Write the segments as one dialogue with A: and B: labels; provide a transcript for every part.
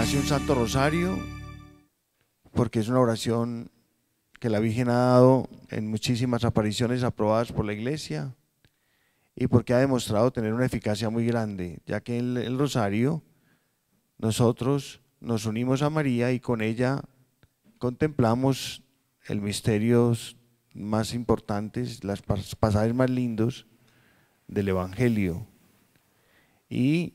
A: hace un Santo Rosario porque es una oración que la Virgen ha dado en muchísimas apariciones aprobadas por la Iglesia y porque ha demostrado tener una eficacia muy grande, ya que en el Rosario nosotros nos unimos a María y con ella contemplamos el misterios más importantes, los pasajes más lindos del Evangelio. Y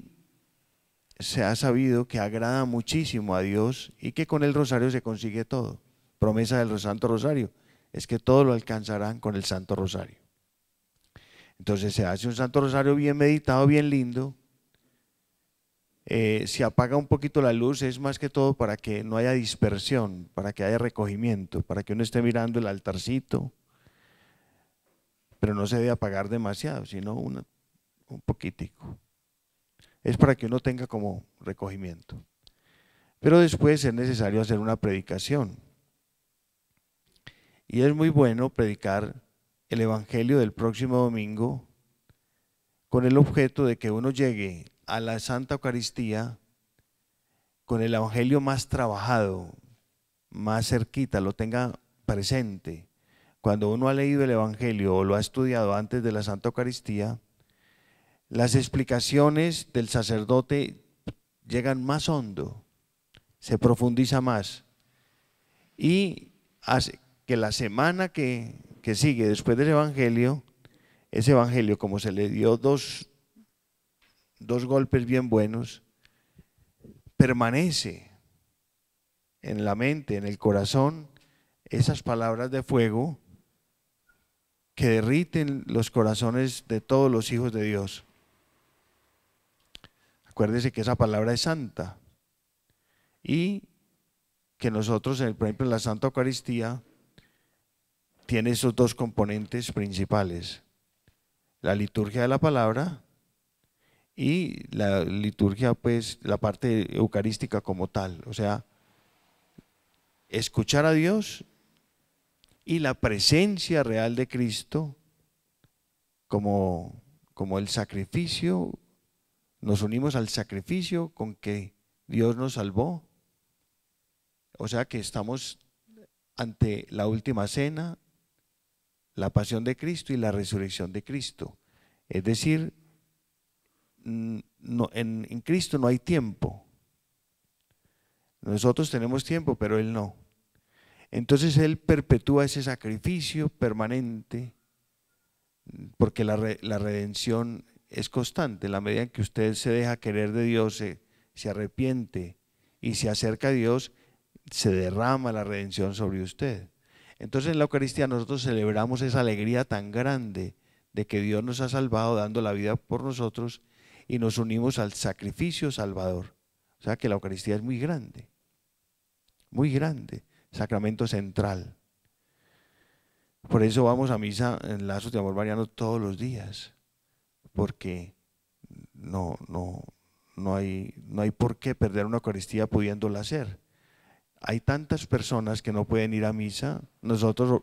A: se ha sabido que agrada muchísimo a Dios y que con el rosario se consigue todo. Promesa del Santo Rosario es que todo lo alcanzarán con el Santo Rosario. Entonces se hace un Santo Rosario bien meditado, bien lindo. Se apaga un poquito la luz, es más que todo para que no haya dispersión, para que haya recogimiento, para que uno esté mirando el altarcito, pero no se debe apagar demasiado, sino un poquitico. Es para que uno tenga como recogimiento. Pero después es necesario hacer una predicación. Y es muy bueno predicar el Evangelio del próximo domingo con el objeto de que uno llegue a la Santa Eucaristía con el Evangelio más trabajado, más cerquita, lo tenga presente. Cuando uno ha leído el Evangelio o lo ha estudiado antes de la Santa Eucaristía, las explicaciones del sacerdote llegan más hondo, se profundiza más y hace que la semana que sigue después del Evangelio, ese Evangelio como se le dio dos golpes bien buenos, permanece en la mente, en el corazón, esas palabras de fuego que derriten los corazones de todos los hijos de Dios. Acuérdese que esa palabra es santa y que nosotros, por ejemplo, en la Santa Eucaristía, tiene esos dos componentes principales: la liturgia de la palabra y la liturgia, pues, la parte eucarística como tal, o sea, escuchar a Dios y la presencia real de Cristo como el sacrificio. Nos unimos al sacrificio con que Dios nos salvó, o sea que estamos ante la última cena, la pasión de Cristo y la resurrección de Cristo. Es decir, no, en Cristo no hay tiempo. Nosotros tenemos tiempo, pero Él no. Entonces Él perpetúa ese sacrificio permanente, porque la redención es constante. En la medida en que usted se deja querer de Dios, se arrepiente y se acerca a Dios, se derrama la redención sobre usted. Entonces en la Eucaristía nosotros celebramos esa alegría tan grande de que Dios nos ha salvado dando la vida por nosotros y nos unimos al sacrificio salvador. O sea que la Eucaristía es muy grande, sacramento central. Por eso vamos a misa en Lazos de Amor Mariano todos los días, porque no hay por qué perder una Eucaristía pudiéndola hacer. Hay tantas personas que no pueden ir a misa, nosotros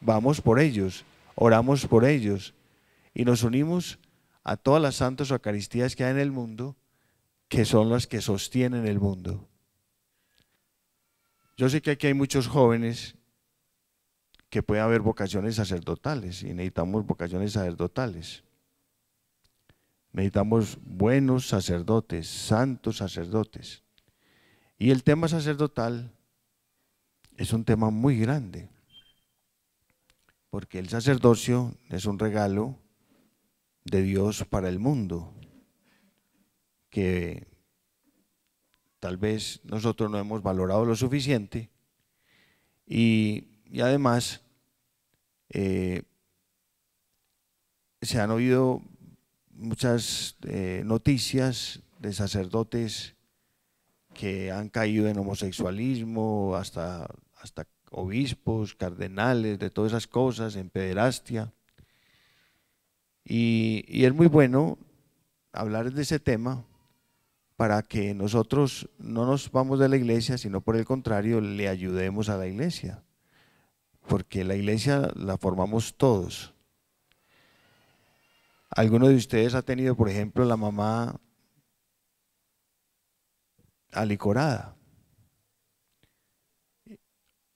A: vamos por ellos, oramos por ellos y nos unimos a todas las santas Eucaristías que hay en el mundo, que son las que sostienen el mundo. Yo sé que aquí hay muchos jóvenes que puede haber vocaciones sacerdotales y necesitamos vocaciones sacerdotales. Necesitamos buenos sacerdotes, santos sacerdotes. Y el tema sacerdotal es un tema muy grande, porque el sacerdocio es un regalo de Dios para el mundo, que tal vez nosotros no hemos valorado lo suficiente y además se han oído muchas noticias de sacerdotes que han caído en homosexualismo, hasta obispos, cardenales, de todas esas cosas, en pederastia. Y es muy bueno hablar de ese tema para que nosotros no nos vamos de la iglesia, sino por el contrario, le ayudemos a la iglesia, porque la iglesia la formamos todos. ¿Alguno de ustedes ha tenido, por ejemplo, la mamá alicorada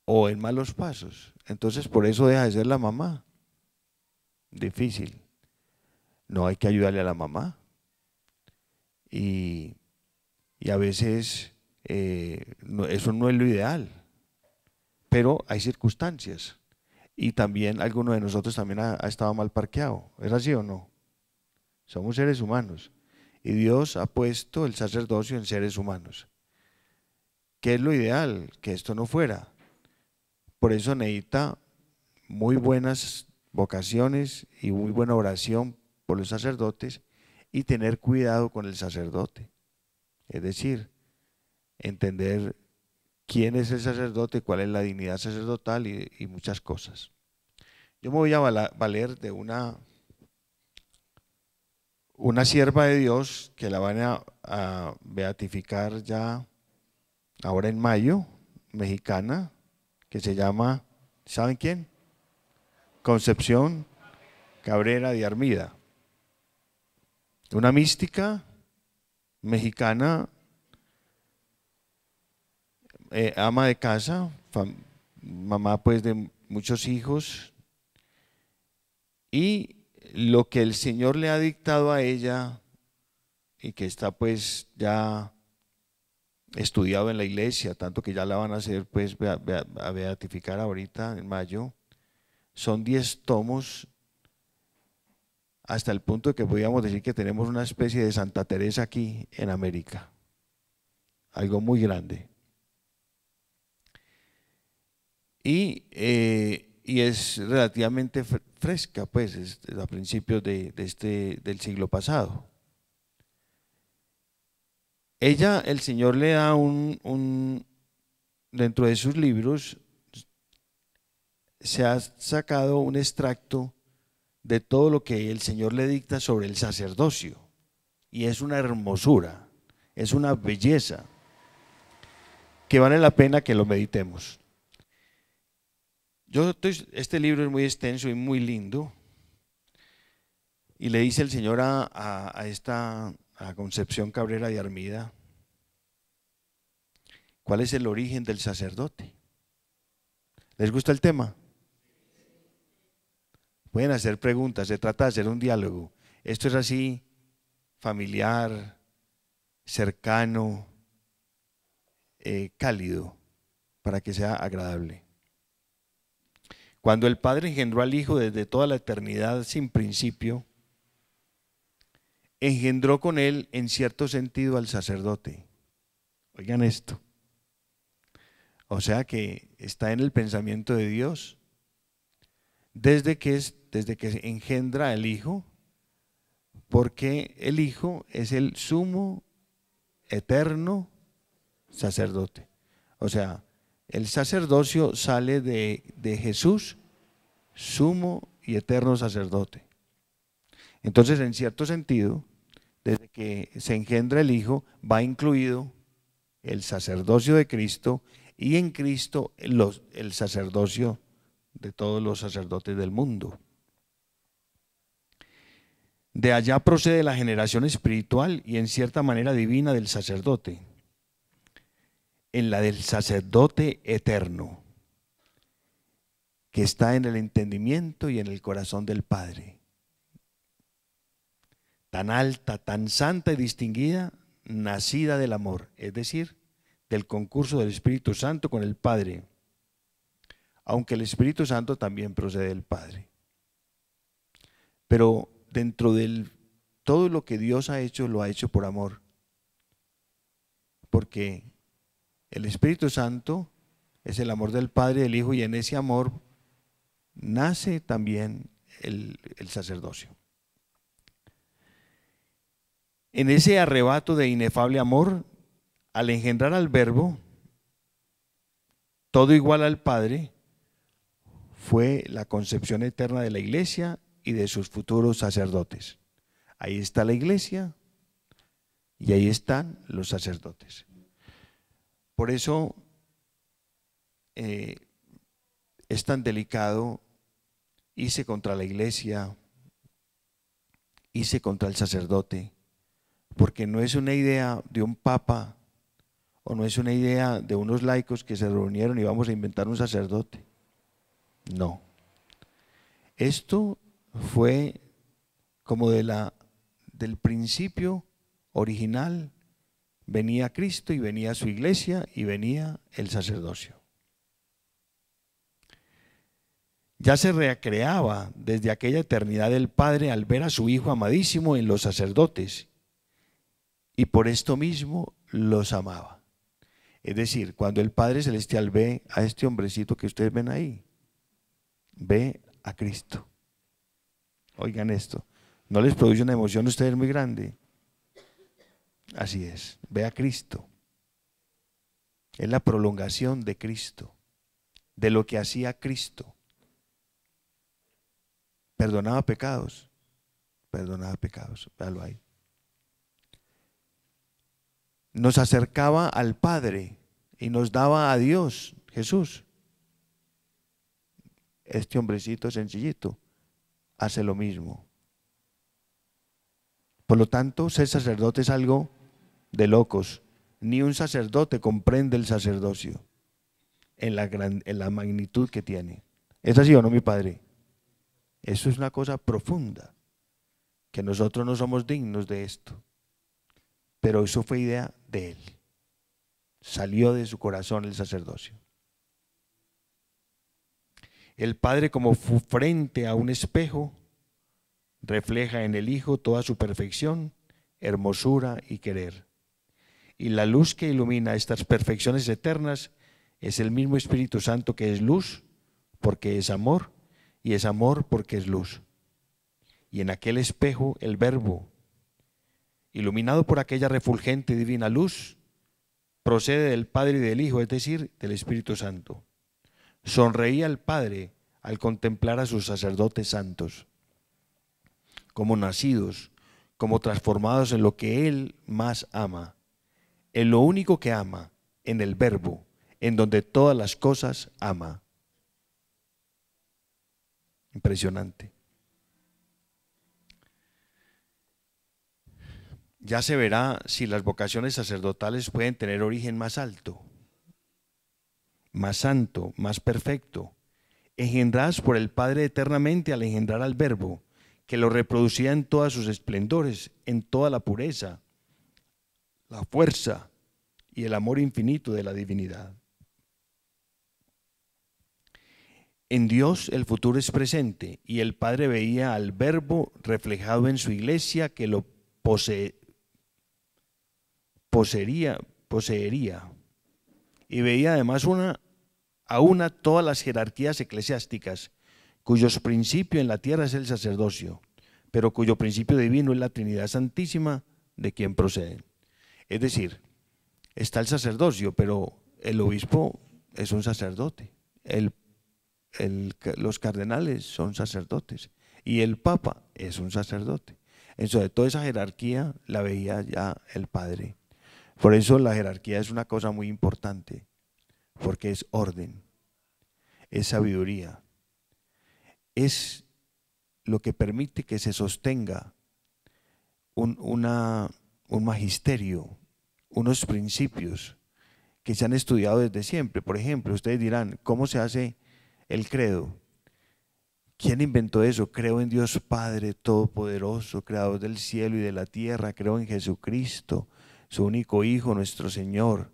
A: o en malos pasos. Entonces por eso deja de ser la mamá. Difícil. No, hay que ayudarle a la mamá. Y a veces eso no es lo ideal, pero hay circunstancias. Y también alguno de nosotros también ha estado mal parqueado. ¿Es así o no? Somos seres humanos. Y Dios ha puesto el sacerdocio en seres humanos. ¿Qué es lo ideal? Que esto no fuera. Por eso necesita muy buenas vocaciones y muy buena oración por los sacerdotes y tener cuidado con el sacerdote. Es decir, entender quién es el sacerdote, cuál es la dignidad sacerdotal y muchas cosas. Yo me voy a valer de una sierva de Dios que la van a beatificar ya ahora en mayo, mexicana, que se llama, ¿saben quién? Concepción Cabrera de Armida. Una mística mexicana, ama de casa, mamá pues de muchos hijos, y lo que el Señor le ha dictado a ella y que está pues ya estudiado en la iglesia, tanto que ya la van a hacer pues a beatificar ahorita en mayo, son 10 tomos, hasta el punto de que podríamos decir que tenemos una especie de Santa Teresa aquí en América, algo muy grande. Y es relativamente fresca, pues, es a principios del siglo pasado. Ella, el Señor le da dentro de sus libros, se ha sacado un extracto de todo lo que el Señor le dicta sobre el sacerdocio. Y es una hermosura, es una belleza, que vale la pena que lo meditemos. Este libro es muy extenso y muy lindo. Y le dice el Señor a Concepción Cabrera de Armida, ¿cuál es el origen del sacerdote? ¿Les gusta el tema? Pueden hacer preguntas, se trata de hacer un diálogo. Esto es así, familiar, cercano, cálido, para que sea agradable. Cuando el Padre engendró al Hijo desde toda la eternidad sin principio, engendró con él en cierto sentido al sacerdote. Oigan esto. O sea que está en el pensamiento de Dios desde que engendra al Hijo, porque el Hijo es el sumo eterno sacerdote. O sea, el sacerdocio sale de Jesús, sumo y eterno sacerdote. Entonces, en cierto sentido, desde que se engendra el Hijo, va incluido el sacerdocio de Cristo y en Cristo el sacerdocio de todos los sacerdotes del mundo. De allá procede la generación espiritual y en cierta manera divina del sacerdote, en la del sacerdote eterno, que está en el entendimiento y en el corazón del Padre. Tan alta, tan santa y distinguida, nacida del amor, es decir, del concurso del Espíritu Santo con el Padre, aunque el Espíritu Santo también procede del Padre. Pero dentro de todo lo que Dios ha hecho, lo ha hecho por amor, porque el Espíritu Santo es el amor del Padre y del Hijo, y en ese amor nace también el sacerdocio. En ese arrebato de inefable amor, al engendrar al Verbo, todo igual al Padre, fue la concepción eterna de la iglesia y de sus futuros sacerdotes. Ahí está la iglesia y ahí están los sacerdotes. Por eso es tan delicado irse contra la iglesia, irse contra el sacerdote, porque no es una idea de un papa o no es una idea de unos laicos que se reunieron y vamos a inventar un sacerdote. No. Esto fue como del principio original. Venía Cristo y venía su iglesia y venía el sacerdocio. Ya se recreaba desde aquella eternidad el Padre al ver a su Hijo amadísimo en los sacerdotes, y por esto mismo los amaba. Es decir, cuando el Padre Celestial ve a este hombrecito que ustedes ven ahí, ve a Cristo. Oigan esto, ¿no les produce una emoción a ustedes muy grande? Así es, ve a Cristo. Es la prolongación de Cristo, de lo que hacía Cristo. Perdonaba pecados, véalo ahí. Nos acercaba al Padre y nos daba a Dios, Jesús. Este hombrecito sencillito hace lo mismo. Por lo tanto, ser sacerdote es algo de locos. Ni un sacerdote comprende el sacerdocio en la magnitud que tiene. ¿Es así o no, mi padre? Eso es una cosa profunda, que nosotros no somos dignos de esto. Pero eso fue idea de él. Salió de su corazón el sacerdocio. El Padre, como frente a un espejo, refleja en el Hijo toda su perfección, hermosura y querer. Y la luz que ilumina estas perfecciones eternas es el mismo Espíritu Santo, que es luz porque es amor, y es amor porque es luz. Y en aquel espejo el Verbo, iluminado por aquella refulgente y divina luz, procede del Padre y del Hijo, es decir, del Espíritu Santo. Sonreía el Padre al contemplar a sus sacerdotes santos, como nacidos, como transformados en lo que Él más ama, en lo único que ama, en el Verbo, en donde todas las cosas ama. Impresionante. Ya se verá si las vocaciones sacerdotales pueden tener origen más alto, más santo, más perfecto, engendradas por el Padre eternamente al engendrar al Verbo, que lo reproducía en todos sus esplendores, en toda la pureza, la fuerza y el amor infinito de la divinidad. En Dios el futuro es presente, y el Padre veía al Verbo reflejado en su iglesia, que lo poseería, y veía además a una todas las jerarquías eclesiásticas, cuyos principios en la tierra es el sacerdocio, pero cuyo principio divino es la Trinidad Santísima, de quien proceden. Es decir, está el sacerdocio, pero el obispo es un sacerdote, los cardenales son sacerdotes y el Papa es un sacerdote. Entonces, toda esa jerarquía la veía ya el Padre. Por eso la jerarquía es una cosa muy importante, porque es orden, es sabiduría, es lo que permite que se sostenga un magisterio, unos principios que se han estudiado desde siempre. Por ejemplo, ustedes dirán, ¿cómo se hace el credo? ¿Quién inventó eso? Creo en Dios Padre Todopoderoso, creador del cielo y de la tierra. Creo en Jesucristo, su único Hijo, nuestro Señor.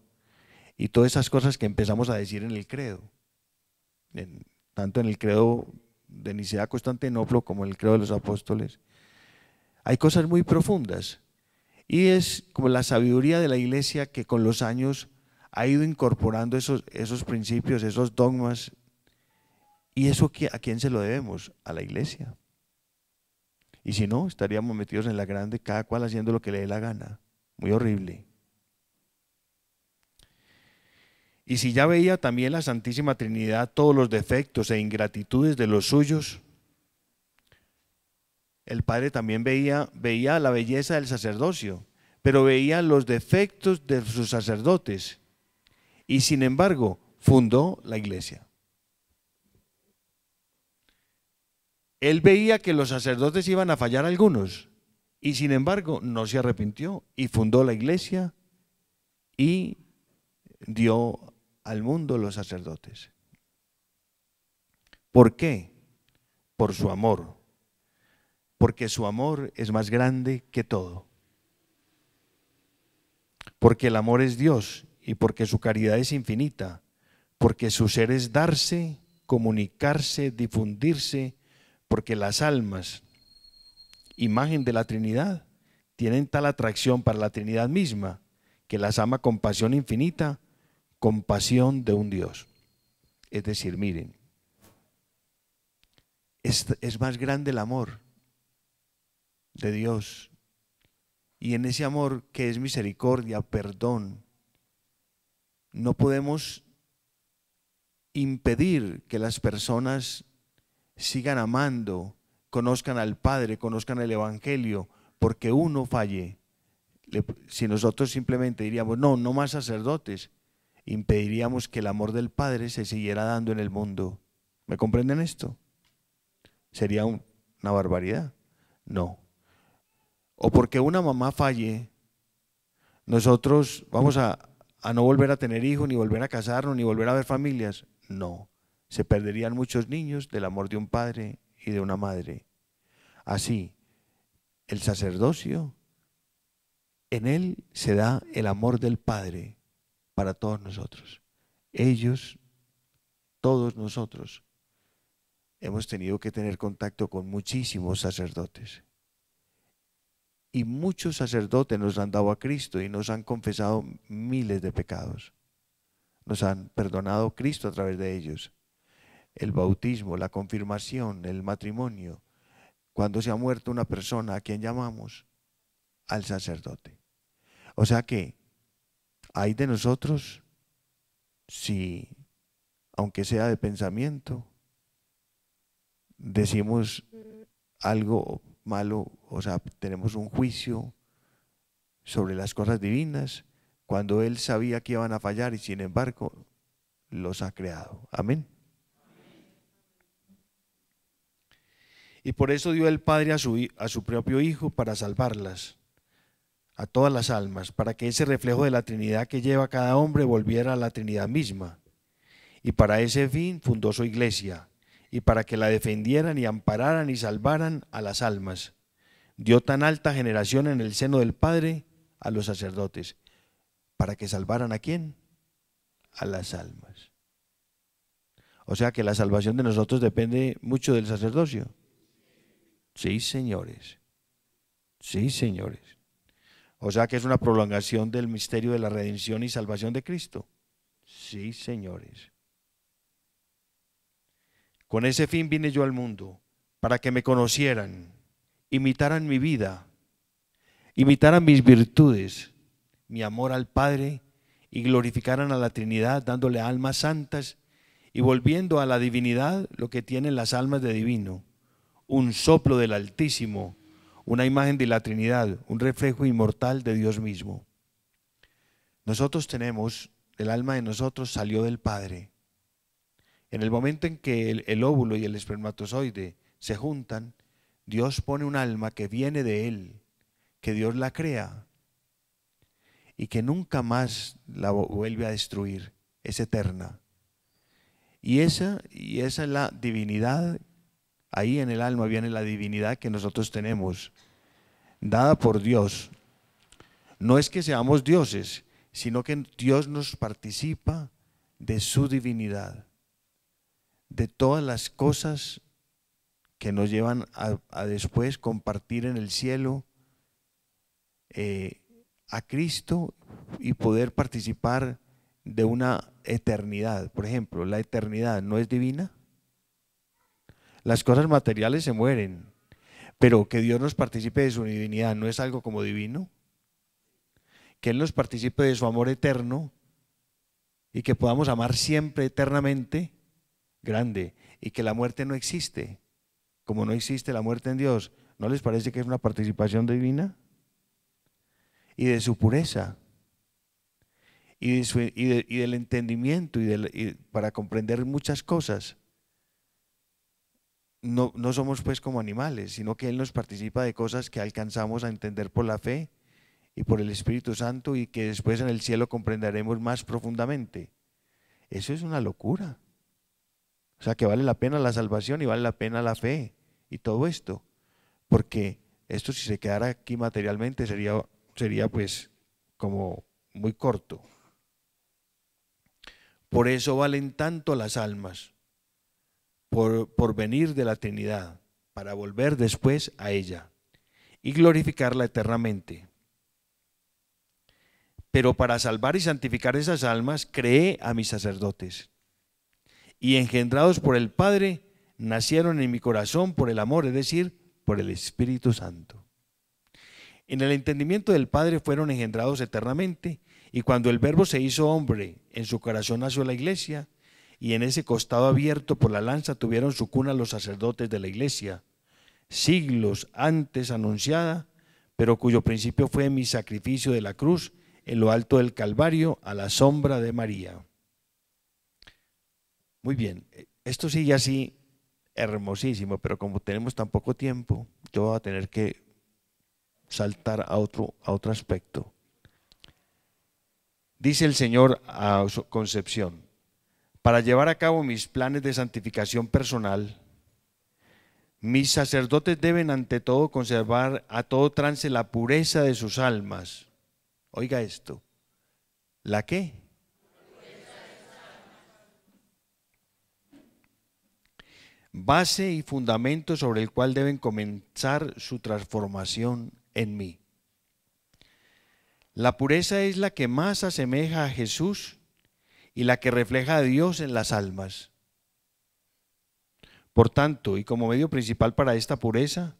A: Y todas esas cosas que empezamos a decir en el credo. Tanto en el credo de Nicea Constantinopla como en el credo de los apóstoles. Hay cosas muy profundas. Y es como la sabiduría de la iglesia que con los años ha ido incorporando esos principios, esos dogmas. ¿Y eso a quién se lo debemos? A la iglesia. Y si no, estaríamos metidos en la grande, cada cual haciendo lo que le dé la gana. Muy horrible. Y si ya veía también la Santísima Trinidad todos los defectos e ingratitudes de los suyos, el Padre también veía la belleza del sacerdocio, pero veía los defectos de sus sacerdotes. Y sin embargo, fundó la iglesia. Él veía que los sacerdotes iban a fallar algunos, y sin embargo no se arrepintió y fundó la iglesia y dio al mundo los sacerdotes. ¿Por qué? Por su amor. Porque su amor es más grande que todo. Porque el amor es Dios y porque su caridad es infinita. Porque su ser es darse, comunicarse, difundirse. Porque las almas, imagen de la Trinidad, tienen tal atracción para la Trinidad misma que las ama con pasión infinita, con pasión de un Dios. Es decir, miren, es más grande el amor de Dios. Y en ese amor que es misericordia, perdón, no podemos impedir que las personas sigan amando, conozcan al Padre, conozcan el Evangelio, porque uno falle. Si nosotros simplemente diríamos, no, no más sacerdotes, impediríamos que el amor del Padre se siguiera dando en el mundo. ¿Me comprenden esto? Sería una barbaridad. No. O porque una mamá falle, nosotros vamos a no volver a tener hijos, ni volver a casarnos, ni volver a ver familias. No. Se perderían muchos niños del amor de un padre y de una madre. Así, el sacerdocio, en él se da el amor del Padre para todos nosotros. Ellos, todos nosotros, hemos tenido que tener contacto con muchísimos sacerdotes. Y muchos sacerdotes nos han dado a Cristo y nos han confesado miles de pecados. Nos han perdonado Cristo a través de ellos. El bautismo, la confirmación, el matrimonio. Cuando se ha muerto una persona, ¿a quién llamamos? Al sacerdote. O sea que hay de nosotros, si, aunque sea de pensamiento, decimos algo malo, o sea, tenemos un juicio sobre las cosas divinas, cuando Él sabía que iban a fallar y sin embargo los ha creado. Amén. Y por eso dio el Padre a su propio Hijo para salvarlas, a todas las almas, para que ese reflejo de la Trinidad que lleva cada hombre volviera a la Trinidad misma. Y para ese fin fundó su iglesia, y para que la defendieran y ampararan y salvaran a las almas. Dio tan alta generación en el seno del Padre a los sacerdotes, para que salvaran ¿a quién? A las almas. O sea que la salvación de nosotros depende mucho del sacerdocio. Sí, señores. Sí, señores. O sea que es una prolongación del misterio de la redención y salvación de Cristo. Sí, señores. Con ese fin vine yo al mundo, para que me conocieran, imitaran mi vida, imitaran mis virtudes, mi amor al Padre, y glorificaran a la Trinidad, dándole almas santas y volviendo a la divinidad lo que tienen las almas de divino, un soplo del Altísimo, una imagen de la Trinidad, un reflejo inmortal de Dios mismo. Nosotros tenemos, el alma de nosotros salió del Padre. En el momento en que el óvulo y el espermatozoide se juntan, Dios pone un alma que viene de Él, que Dios la crea y que nunca más la vuelve a destruir, es eterna. Y esa es la divinidad, ahí en el alma viene la divinidad que nosotros tenemos, dada por Dios. No es que seamos dioses, sino que Dios nos participa de su divinidad, de todas las cosas que nos llevan a después compartir en el cielo a Cristo y poder participar de una eternidad. Por ejemplo, la eternidad no es divina. Las cosas materiales se mueren, pero que Dios nos participe de su divinidad no es algo como divino. Que Él nos participe de su amor eterno y que podamos amar siempre eternamente, grande, y que la muerte no existe, como no existe la muerte en Dios. ¿No les parece que es una participación divina? Y de su pureza, y del entendimiento, y para comprender muchas cosas. No somos pues como animales, sino que Él nos participa de cosas que alcanzamos a entender por la fe y por el Espíritu Santo, y que después en el cielo comprenderemos más profundamente. Eso es una locura. O sea, que vale la pena la salvación y vale la pena la fe y todo esto, porque esto, si se quedara aquí materialmente, sería pues como muy corto. Por eso valen tanto las almas, por venir de la Trinidad, para volver después a ella y glorificarla eternamente. Pero para salvar y santificar esas almas, creé a mis sacerdotes, y engendrados por el Padre, nacieron en mi corazón por el amor, es decir, por el Espíritu Santo. En el entendimiento del Padre fueron engendrados eternamente, y cuando el Verbo se hizo hombre, en su corazón nació la iglesia, y en ese costado abierto por la lanza tuvieron su cuna los sacerdotes de la iglesia, siglos antes anunciada, pero cuyo principio fue mi sacrificio de la cruz en lo alto del Calvario a la sombra de María. Muy bien, esto sigue así hermosísimo, pero como tenemos tan poco tiempo, yo voy a tener que saltar a otro aspecto. Dice el Señor a Concepción: para llevar a cabo mis planes de santificación personal, mis sacerdotes deben ante todo conservar a todo trance la pureza de sus almas. Oiga esto, ¿la qué? Base y fundamento sobre el cual deben comenzar su transformación en mí. La pureza es la que más asemeja a Jesús y la que refleja a Dios en las almas. Por tanto, y como medio principal para esta pureza,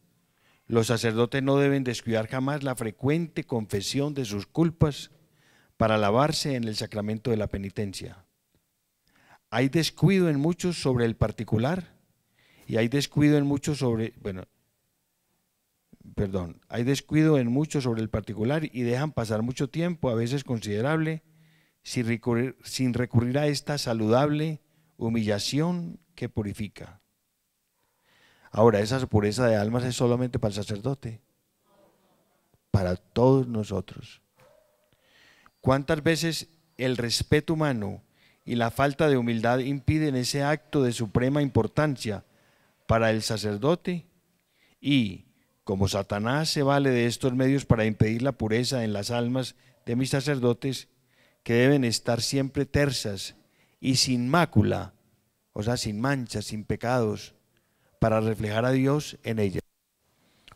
A: los sacerdotes no deben descuidar jamás la frecuente confesión de sus culpas para lavarse en el sacramento de la penitencia. Hay descuido en muchos sobre el particular y hay descuido en muchos hay descuido en muchos sobre el particular y dejan pasar mucho tiempo, a veces considerable, sin recurrir a esta saludable humillación que purifica. Ahora, esa pureza de almas es solamente para el sacerdote, para todos nosotros. ¿Cuántas veces el respeto humano y la falta de humildad impiden ese acto de suprema importancia para el sacerdote? Y, como Satanás se vale de estos medios para impedir la pureza en las almas de mis sacerdotes, que deben estar siempre tersas y sin mácula, o sea, sin manchas, sin pecados, para reflejar a Dios en ella.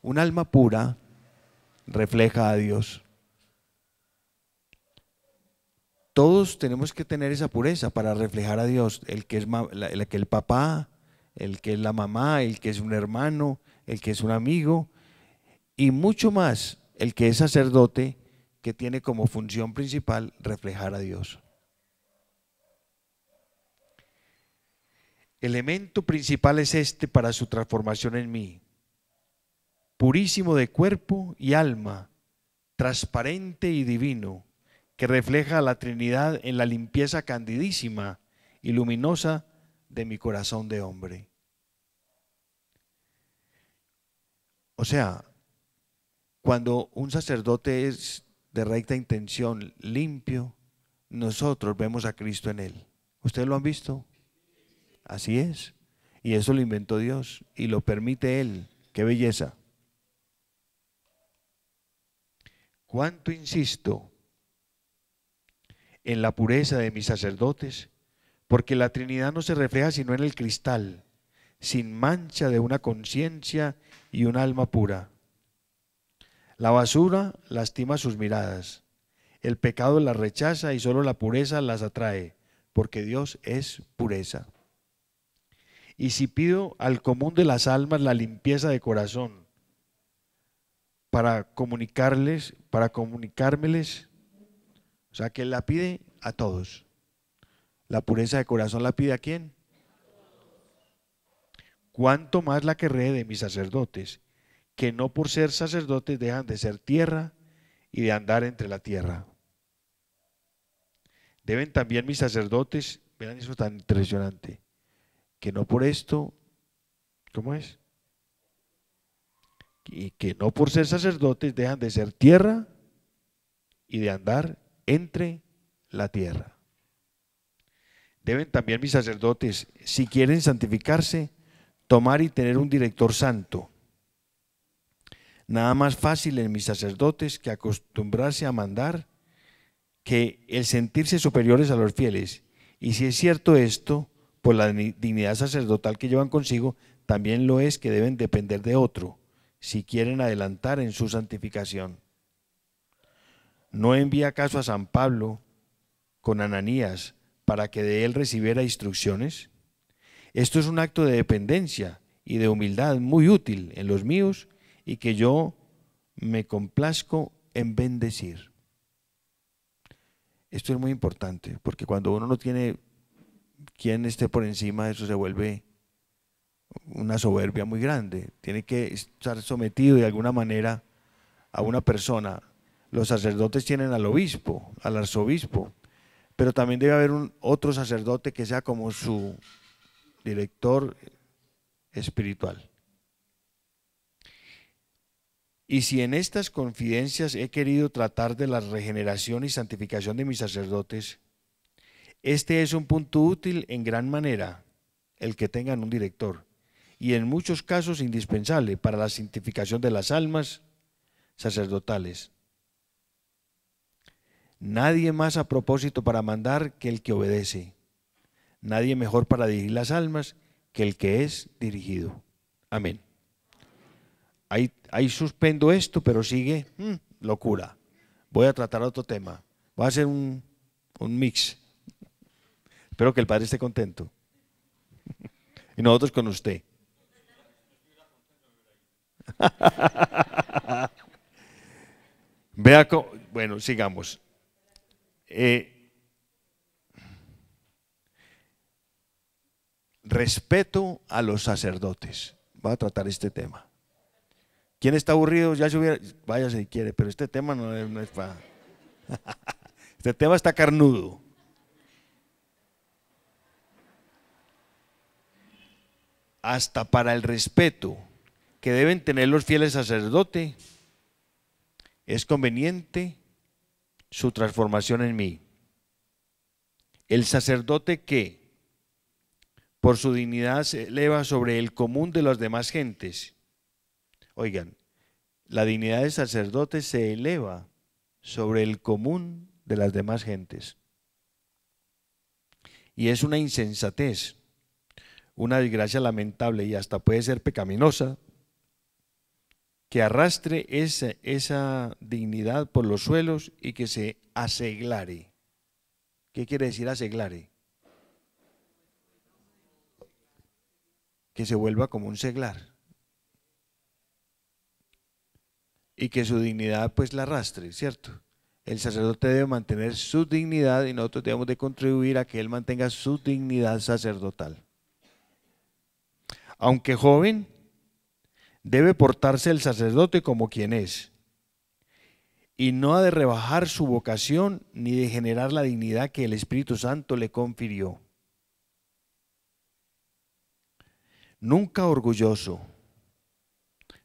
A: Un alma pura refleja a Dios. Todos tenemos que tener esa pureza para reflejar a Dios, el que es el papá, el que es la mamá, el que es un hermano, el que es un amigo, y mucho más el que es sacerdote, que tiene como función principal reflejar a Dios. Elemento principal es este para su transformación en mí: purísimo de cuerpo y alma, transparente y divino, que refleja a la Trinidad en la limpieza candidísima y luminosa de mi corazón de hombre. O sea, cuando un sacerdote es de recta intención, limpio, nosotros vemos a Cristo en él. ¿Ustedes lo han visto? Así es. Y eso lo inventó Dios y lo permite Él. ¡Qué belleza! ¿Cuánto insisto en la pureza de mis sacerdotes? Porque la Trinidad no se refleja sino en el cristal, sin mancha de una conciencia y un alma pura. La basura lastima sus miradas, el pecado las rechaza y solo la pureza las atrae, porque Dios es pureza. Y si pido al común de las almas la limpieza de corazón para comunicármeles, o sea, que Él la pide a todos. La pureza de corazón la pide ¿a quién? ¿Cuánto más la querré de mis sacerdotes, que no por ser sacerdotes dejan de ser tierra y de andar entre la tierra? Deben también mis sacerdotes, vean eso tan impresionante, que no por esto, ¿cómo es? Y que no por ser sacerdotes dejan de ser tierra y de andar entre la tierra. Deben también mis sacerdotes, si quieren santificarse, tomar y tener un director santo. Nada más fácil en mis sacerdotes que acostumbrarse a mandar, que el sentirse superiores a los fieles. Y si es cierto esto, por la dignidad sacerdotal que llevan consigo, también lo es que deben depender de otro, si quieren adelantar en su santificación. ¿No envía acaso a San Pablo con Ananías para que de él recibiera instrucciones? Esto es un acto de dependencia y de humildad muy útil en los míos y que yo me complazco en bendecir. Esto es muy importante porque cuando uno no tiene quien esté por encima, eso se vuelve una soberbia muy grande. Tiene que estar sometido de alguna manera a una persona. Los sacerdotes tienen al obispo, al arzobispo, pero también debe haber otro sacerdote que sea como su director espiritual. Y si en estas confidencias he querido tratar de la regeneración y santificación de mis sacerdotes, este es un punto útil en gran manera, el que tengan un director, y en muchos casos indispensable para la santificación de las almas sacerdotales. Nadie más a propósito para mandar que el que obedece. Nadie mejor para dirigir las almas que el que es dirigido. Amén. Ahí suspendo esto, pero sigue locura. Voy a tratar otro tema. Voy a hacer un mix. Espero que el Padre esté contento. Y nosotros con usted. Vea cómo, bueno, sigamos. Respeto a los sacerdotes. Voy a tratar este tema. ¿Quién está aburrido? Ya se hubiera, vaya si quiere, pero este tema no es para. Este tema está carnudo. Hasta para el respeto que deben tener los fieles sacerdotes, es conveniente su transformación en mí. El sacerdote que por su dignidad se eleva sobre el común de las demás gentes. Oigan, la dignidad del sacerdote se eleva sobre el común de las demás gentes. Y es una insensatez, una desgracia lamentable y hasta puede ser pecaminosa, que arrastre esa dignidad por los suelos y que se aseglare. ¿Qué quiere decir aseglare? Que se vuelva como un seglar. Y que su dignidad pues la arrastre, ¿cierto? El sacerdote debe mantener su dignidad y nosotros debemos de contribuir a que él mantenga su dignidad sacerdotal. Aunque joven, debe portarse el sacerdote como quien es, y no ha de rebajar su vocación ni de generar la dignidad que el Espíritu Santo le confirió. Nunca orgulloso,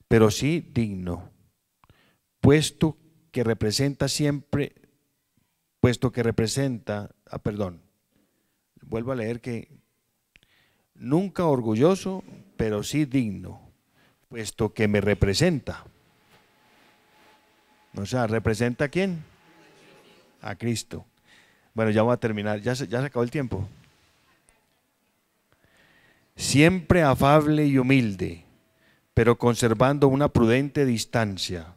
A: pero sí digno, puesto que representa, vuelvo a leer que nunca orgulloso, pero sí digno, puesto que me representa. O sea, ¿representa a quién? A Cristo. Bueno, ya voy a terminar, ya se acabó el tiempo. Siempre afable y humilde, pero conservando una prudente distancia,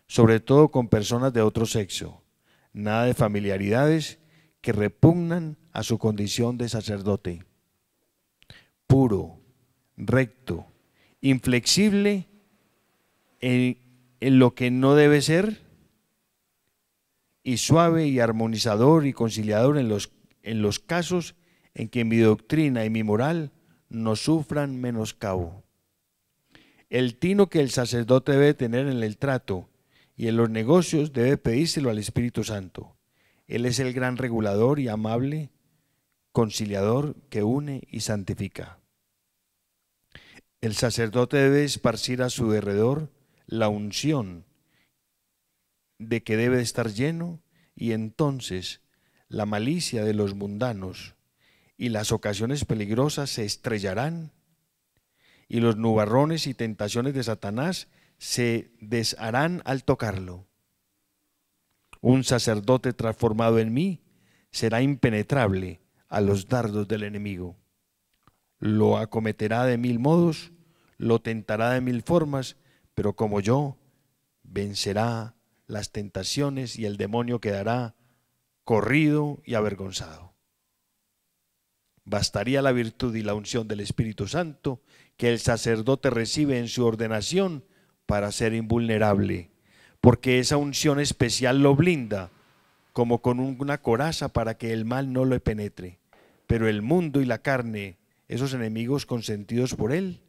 A: sobre todo con personas de otro sexo. Nada de familiaridades que repugnan a su condición de sacerdote. Puro, recto, inflexible en lo que no debe ser, y suave y armonizador y conciliador en los casos en que mi doctrina y mi moral no sufran menoscabo. El tino que el sacerdote debe tener en el trato y en los negocios debe pedírselo al Espíritu Santo. Él es el gran regulador y amable conciliador que une y santifica. El sacerdote debe esparcir a su derredor la unción de que debe estar lleno y entonces la malicia de los mundanos y las ocasiones peligrosas se estrellarán, y los nubarrones y tentaciones de Satanás se desharán al tocarlo. Un sacerdote transformado en mí será impenetrable a los dardos del enemigo. Lo acometerá de 1000 modos, lo tentará de 1000 formas, pero como yo, vencerá las tentaciones y el demonio quedará corrido y avergonzado. Bastaría la virtud y la unción del Espíritu Santo que el sacerdote recibe en su ordenación para ser invulnerable, porque esa unción especial lo blinda como con una coraza para que el mal no lo penetre. Pero el mundo y la carne, esos enemigos consentidos por él,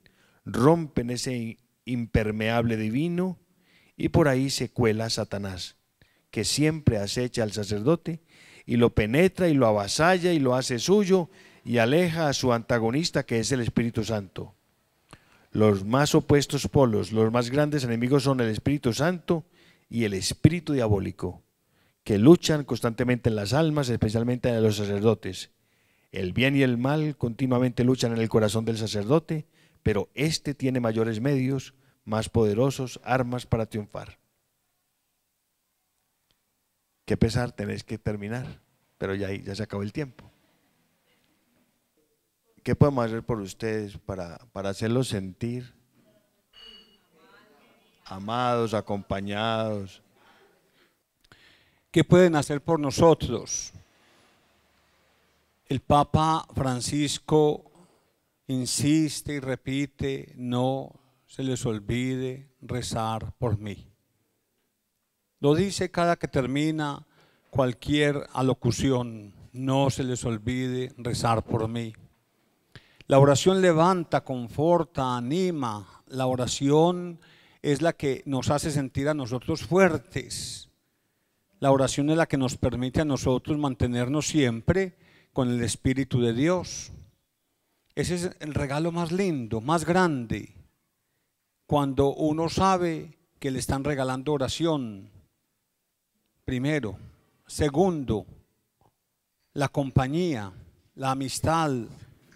A: rompen ese impermeable divino y por ahí se cuela Satanás, que siempre acecha al sacerdote y lo penetra y lo avasalla y lo hace suyo y aleja a su antagonista, que es el Espíritu Santo. Los más opuestos polos, los más grandes enemigos son el Espíritu Santo y el espíritu diabólico, que luchan constantemente en las almas, especialmente en los sacerdotes. El bien y el mal continuamente luchan en el corazón del sacerdote, pero éste tiene mayores medios, más poderosos, armas para triunfar. Qué pesar, tenéis que terminar, pero ya se acabó el tiempo. ¿Qué podemos hacer por ustedes para hacerlos sentir amados, acompañados?
B: ¿Qué pueden hacer por nosotros? El Papa Francisco insiste y repite: no se les olvide rezar por mí. Lo dice cada que termina cualquier alocución: no se les olvide rezar por mí. La oración levanta, conforta, anima. La oración es la que nos hace sentir a nosotros fuertes. La oración es la que nos permite a nosotros mantenernos siempre con el Espíritu de Dios. Ese es el regalo más lindo, más grande, cuando uno sabe que le están regalando oración, primero. Segundo, la compañía, la amistad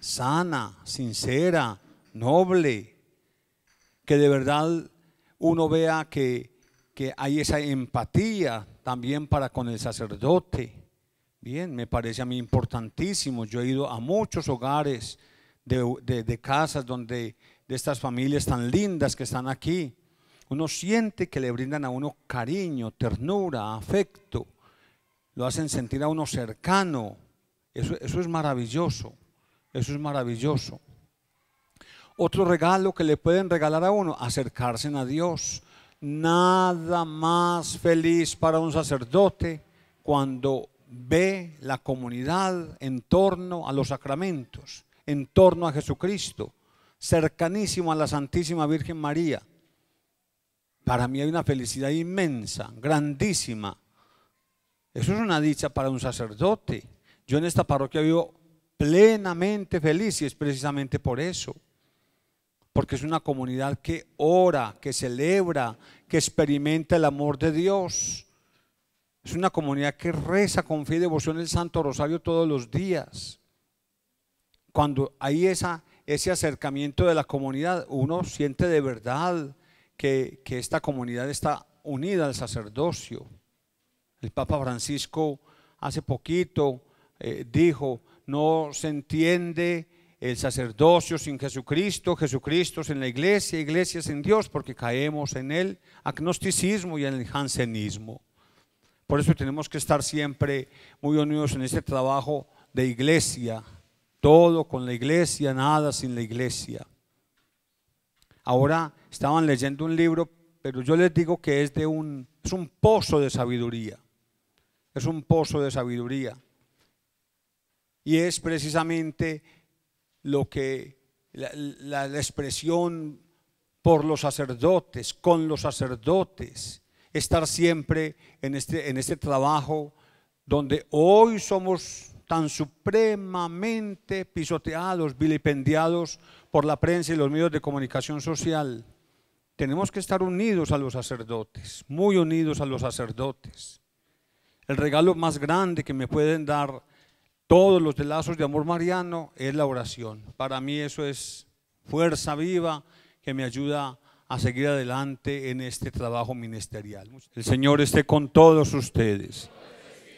B: sana, sincera, noble, que de verdad uno vea que hay esa empatía también para con el sacerdote. Bien, me parece a mí importantísimo. Yo he ido a muchos hogares de casas donde de estas familias tan lindas que están aquí. Uno siente que le brindan a uno cariño, ternura, afecto, lo hacen sentir a uno cercano. Eso es maravilloso, eso es maravilloso. Otro regalo que le pueden regalar a uno: acercarse a Dios. Nada más feliz para un sacerdote cuando ve la comunidad en torno a los sacramentos, en torno a Jesucristo, cercanísimo a la Santísima Virgen María. Para mí hay una felicidad inmensa, grandísima. Eso es una dicha para un sacerdote. Yo en esta parroquia vivo plenamente feliz y es precisamente por eso. Porque es una comunidad que ora, que celebra, que experimenta el amor de Dios. Es una comunidad que reza con fe y devoción el Santo Rosario todos los días. Cuando hay ese acercamiento de la comunidad, uno siente de verdad que esta comunidad está unida al sacerdocio. El Papa Francisco hace poquito dijo: no se entiende el sacerdocio sin Jesucristo, Jesucristo sin la iglesia, iglesia sin Dios, porque caemos en el agnosticismo y en el jansenismo. Por eso tenemos que estar siempre muy unidos en este trabajo de iglesia. Todo con la iglesia, nada sin la iglesia. Ahora estaban leyendo un libro, pero yo les digo que es un pozo de sabiduría. Es un pozo de sabiduría. Y es precisamente lo que la expresión por los sacerdotes, con los sacerdotes, estar siempre en este trabajo donde hoy somos tan supremamente pisoteados, vilipendiados por la prensa y los medios de comunicación social. Tenemos que estar unidos a los sacerdotes, muy unidos a los sacerdotes. El regalo más grande que me pueden dar todos los de Lazos de Amor Mariano es la oración. Para mí eso es fuerza viva que me ayuda a seguir adelante en este trabajo ministerial. El Señor esté con todos ustedes.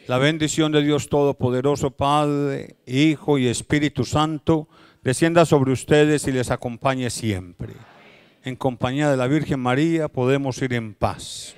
B: La bendición de Dios Todopoderoso, Padre, Hijo y Espíritu Santo, descienda sobre ustedes y les acompañe siempre. En compañía de la Virgen María podemos ir en paz.